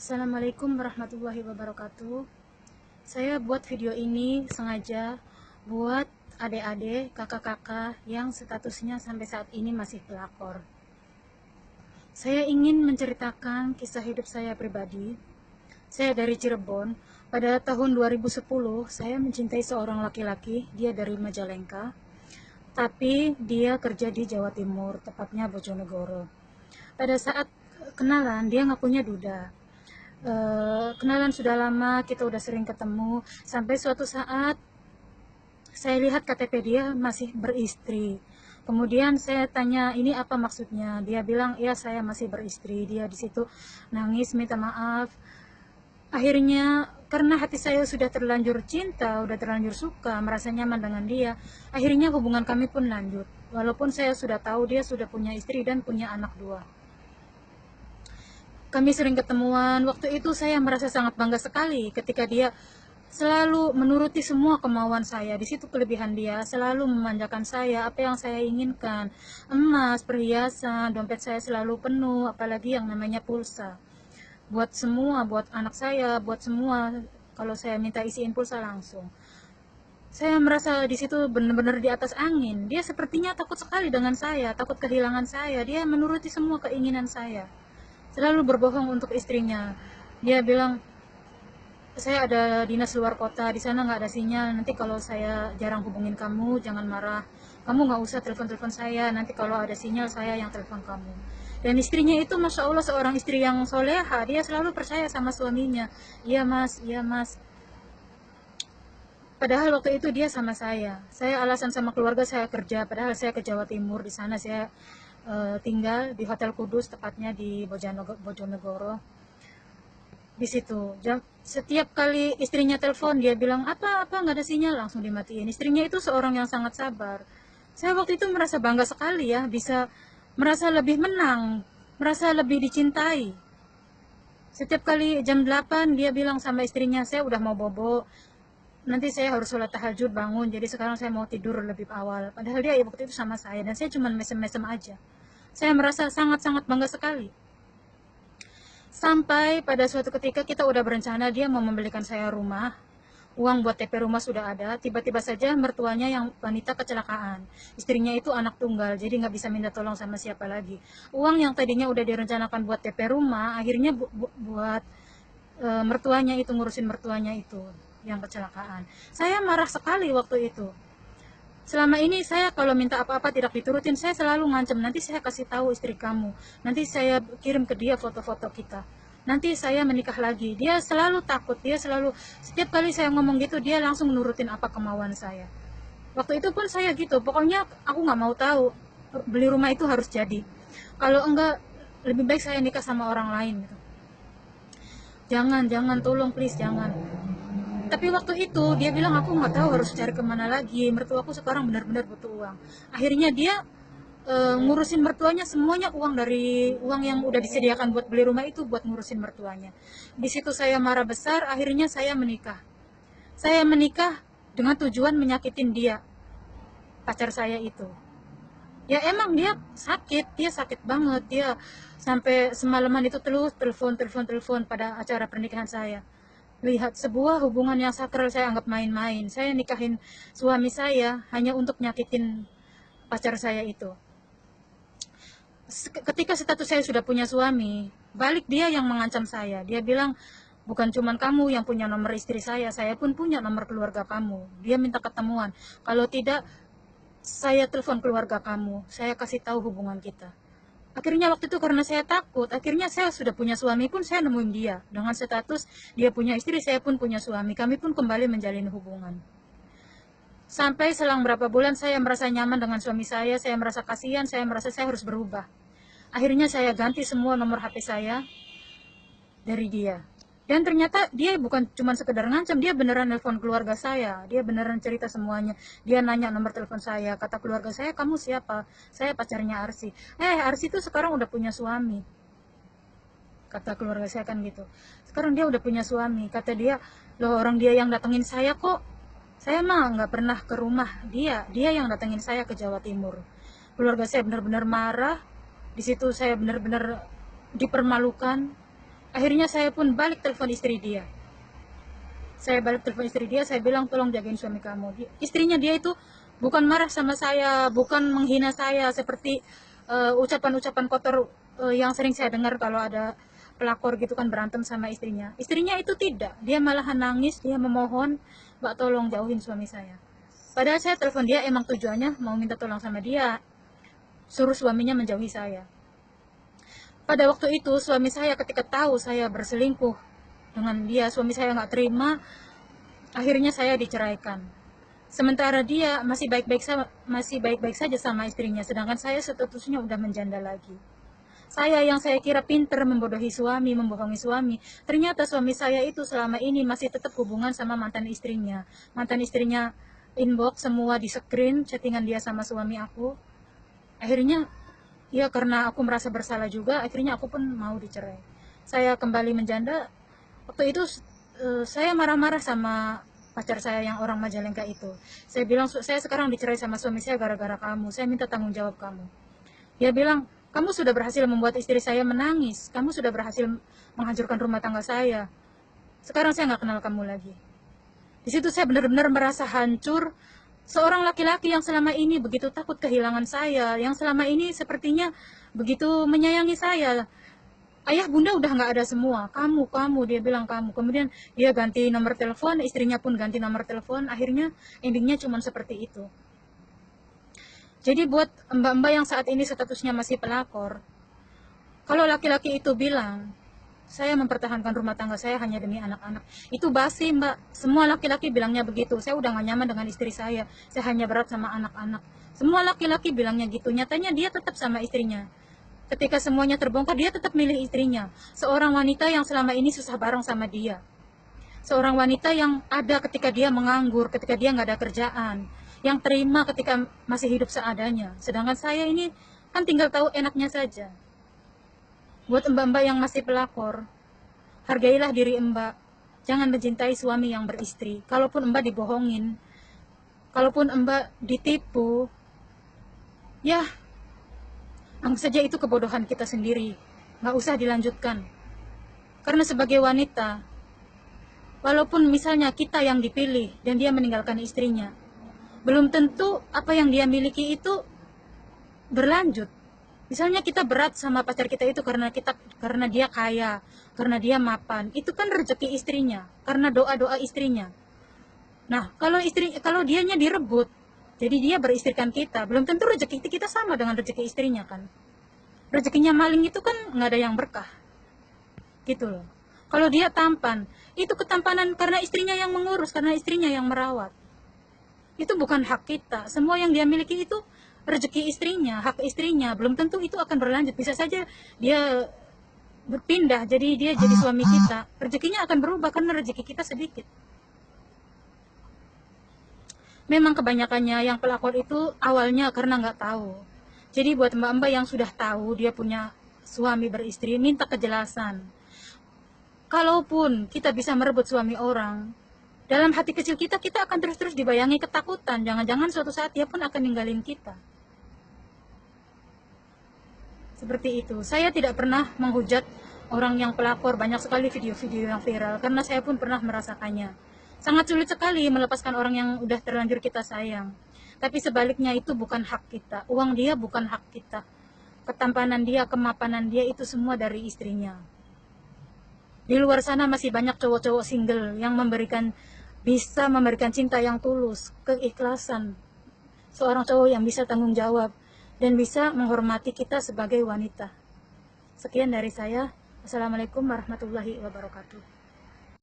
Assalamualaikum warahmatullahi wabarakatuh. Saya buat video ini sengaja buat adik-adik, kakak-kakak yang statusnya sampai saat ini masih pelakor. Saya ingin menceritakan kisah hidup saya pribadi. Saya dari Cirebon. Pada tahun 2010, saya mencintai seorang laki-laki, dia dari Majalengka. Tapi dia kerja di Jawa Timur, tepatnya Bojonegoro. Pada saat kenalan, dia ngakunya duda. Kenalan sudah lama, kita udah sering ketemu, sampai suatu saat saya lihat KTP dia masih beristri. Kemudian saya tanya, ini apa maksudnya? Dia bilang, ya saya masih beristri. Dia di situ nangis, minta maaf. Akhirnya karena hati saya sudah terlanjur cinta, udah terlanjur suka, merasa nyaman dengan dia, akhirnya hubungan kami pun lanjut. Walaupun saya sudah tahu dia sudah punya istri dan punya anak 2. Kami sering ketemuan. Waktu itu saya merasa sangat bangga sekali ketika dia selalu menuruti semua kemauan saya. Di situ kelebihan dia, selalu memanjakan saya apa yang saya inginkan. Emas, perhiasan, dompet saya selalu penuh, apalagi yang namanya pulsa. Buat semua, buat anak saya, buat semua. Kalau saya minta isiin pulsa langsung. Saya merasa di situ benar-benar di atas angin. Dia sepertinya takut sekali dengan saya, takut kehilangan saya. Dia menuruti semua keinginan saya. Selalu berbohong untuk istrinya. Dia bilang, saya ada dinas luar kota, di sana nggak ada sinyal. Nanti kalau saya jarang hubungin kamu, jangan marah. Kamu nggak usah telepon-telepon saya. Nanti kalau ada sinyal, saya yang telepon kamu. Dan istrinya itu, masya Allah, seorang istri yang soleha. Dia selalu percaya sama suaminya. Iya mas, iya mas. Padahal waktu itu dia sama saya. Saya alasan sama keluarga saya kerja. Padahal saya ke Jawa Timur. Di sana saya tinggal di Hotel Kudus, tepatnya di Bojonegoro. Di situ setiap kali istrinya telepon, dia bilang apa nggak ada sinyal, langsung dimatiin. Istrinya itu seorang yang sangat sabar. Saya waktu itu merasa bangga sekali ya, bisa merasa lebih menang, merasa lebih dicintai. Setiap kali jam 8 dia bilang sama istrinya, saya udah mau bobo, nanti saya harus sholat tahajud bangun, jadi sekarang saya mau tidur lebih awal. Padahal dia waktu itu sama saya, dan saya cuma mesem-mesem aja. Saya merasa sangat-sangat bangga sekali. Sampai pada suatu ketika kita udah berencana dia mau membelikan saya rumah. Uang buat TP rumah sudah ada. Tiba-tiba saja mertuanya yang wanita kecelakaan. Istrinya itu anak tunggal, jadi nggak bisa minta tolong sama siapa lagi. Uang yang tadinya udah direncanakan buat TP rumah, akhirnya buat mertuanya itu, ngurusin mertuanya itu yang kecelakaan. Saya marah sekali waktu itu. Selama ini saya kalau minta apa-apa tidak diturutin, saya selalu ngancam, nanti saya kasih tahu istri kamu, nanti saya kirim ke dia foto-foto kita, nanti saya menikah lagi. Dia selalu takut, dia selalu, setiap kali saya ngomong gitu, dia langsung nurutin apa kemauan saya. Waktu itu pun saya gitu, pokoknya aku nggak mau tahu, beli rumah itu harus jadi. Kalau enggak, lebih baik saya nikah sama orang lain gitu. Jangan, jangan, tolong please, jangan. Tapi waktu itu dia bilang, aku nggak tahu harus cari kemana lagi, mertuaku sekarang benar-benar butuh uang. Akhirnya dia ngurusin mertuanya, semuanya uang dari uang yang udah disediakan buat beli rumah itu buat ngurusin mertuanya. Di situ saya marah besar, akhirnya saya menikah. Saya menikah dengan tujuan menyakitin dia, pacar saya itu. Ya emang dia sakit banget, dia sampai semalaman itu terus telepon pada acara pernikahan saya. Lihat, sebuah hubungan yang sakral saya anggap main-main. Saya nikahin suami saya hanya untuk nyakitin pacar saya itu. Ketika status saya sudah punya suami, balik dia yang mengancam saya. Dia bilang, bukan cuma kamu yang punya nomor istri saya pun punya nomor keluarga kamu. Dia minta ketemuan. Kalau tidak, saya telepon keluarga kamu. Saya kasih tahu hubungan kita. Akhirnya waktu itu karena saya takut, akhirnya saya sudah punya suami pun saya nemuin dia. Dengan status dia punya istri, saya pun punya suami. Kami pun kembali menjalin hubungan. Sampai selang berapa bulan saya merasa nyaman dengan suami saya merasa kasihan, saya merasa saya harus berubah. Akhirnya saya ganti semua nomor HP saya dari dia. Dan ternyata dia bukan cuma sekedar ngancam, dia beneran nelpon keluarga saya. Dia beneran cerita semuanya. Dia nanya nomor telepon saya. Kata keluarga saya, kamu siapa? Saya pacarnya Arsi. Arsi itu sekarang udah punya suami. Kata keluarga saya kan gitu. Sekarang dia udah punya suami. Kata dia, loh orang dia yang datengin saya kok. Saya mah nggak pernah ke rumah dia. Dia yang datengin saya ke Jawa Timur. Keluarga saya benar-benar marah. Di situ saya benar-benar dipermalukan. Akhirnya saya pun balik telepon istri dia. Saya balik telepon istri dia, saya bilang tolong jagain suami kamu. Istrinya dia itu bukan marah sama saya, bukan menghina saya seperti ucapan-ucapan kotor yang sering saya dengar kalau ada pelakor gitu kan berantem sama istrinya. Istrinya itu tidak, dia malahan nangis, dia memohon, Mbak tolong jauhin suami saya. Padahal saya telepon dia emang tujuannya mau minta tolong sama dia, suruh suaminya menjauhi saya. Pada waktu itu suami saya ketika tahu saya berselingkuh dengan dia, suami saya nggak terima, akhirnya saya diceraikan. Sementara dia masih baik-baik saja sama istrinya, sedangkan saya statusnya udah menjanda lagi. Saya yang saya kira pinter membodohi suami, membohongi suami, ternyata suami saya itu selama ini masih tetap hubungan sama mantan istrinya. Mantan istrinya inbox semua di screen chattingan dia sama suami aku. Akhirnya ya karena aku merasa bersalah juga, akhirnya aku pun mau dicerai. Saya kembali menjanda. Waktu itu saya marah-marah sama pacar saya yang orang Majalengka itu. Saya bilang, saya sekarang dicerai sama suami saya gara-gara kamu, saya minta tanggung jawab kamu. Dia bilang, kamu sudah berhasil membuat istri saya menangis, kamu sudah berhasil menghancurkan rumah tangga saya, sekarang saya nggak kenal kamu lagi. Di situ saya benar-benar merasa hancur. Seorang laki-laki yang selama ini begitu takut kehilangan saya, yang selama ini sepertinya begitu menyayangi saya. Ayah bunda udah nggak ada semua, kamu, dia bilang kamu. Kemudian dia ganti nomor telepon, istrinya pun ganti nomor telepon, akhirnya endingnya cuma seperti itu. Jadi buat mbak-mbak yang saat ini statusnya masih pelakor, kalau laki-laki itu bilang, saya mempertahankan rumah tangga saya hanya demi anak-anak, itu basi mbak. Semua laki-laki bilangnya begitu, saya udah gak nyaman dengan istri saya hanya berat sama anak-anak. Semua laki-laki bilangnya gitu, nyatanya dia tetap sama istrinya. Ketika semuanya terbongkar, dia tetap milih istrinya. Seorang wanita yang selama ini susah bareng sama dia. Seorang wanita yang ada ketika dia menganggur, ketika dia nggak ada kerjaan. Yang terima ketika masih hidup seadanya. Sedangkan saya ini kan tinggal tahu enaknya saja. Buat mbak-mbak yang masih pelakor, hargailah diri mbak. Jangan mencintai suami yang beristri. Kalaupun mbak dibohongin, kalaupun mbak ditipu, ya anggap saja itu kebodohan kita sendiri, nggak usah dilanjutkan. Karena sebagai wanita, walaupun misalnya kita yang dipilih dan dia meninggalkan istrinya, belum tentu apa yang dia miliki itu berlanjut. Misalnya kita berat sama pacar kita itu karena dia kaya, karena dia mapan, itu kan rezeki istrinya, karena doa-doa istrinya. Nah, kalau dianya direbut, jadi dia beristrikan kita, belum tentu rezeki kita sama dengan rezeki istrinya kan. Rezekinya maling itu kan nggak ada yang berkah, gitu loh. Kalau dia tampan, itu ketampanan karena istrinya yang mengurus, karena istrinya yang merawat. Itu bukan hak kita. Semua yang dia miliki itu rezeki istrinya, hak istrinya. Belum tentu itu akan berlanjut. Bisa saja dia berpindah, jadi dia jadi suami kita. Rezekinya akan berubah karena rezeki kita sedikit. Memang kebanyakannya yang pelakor itu awalnya karena nggak tahu. Jadi buat mbak-mbak yang sudah tahu dia punya suami beristri, minta kejelasan. Kalaupun kita bisa merebut suami orang, dalam hati kecil kita akan terus-terus dibayangi ketakutan. Jangan-jangan suatu saat dia pun akan ninggalin kita. Seperti itu. Saya tidak pernah menghujat orang yang pelakor. Banyak sekali video-video yang viral, karena saya pun pernah merasakannya. Sangat sulit sekali melepaskan orang yang udah terlanjur kita sayang. Tapi sebaliknya itu bukan hak kita. Uang dia bukan hak kita. Ketampanan dia, kemapanan dia itu semua dari istrinya. Di luar sana masih banyak cowok-cowok single yang bisa memberikan cinta yang tulus, keikhlasan. Seorang cowok yang bisa tanggung jawab dan bisa menghormati kita sebagai wanita. Sekian dari saya. Assalamualaikum warahmatullahi wabarakatuh.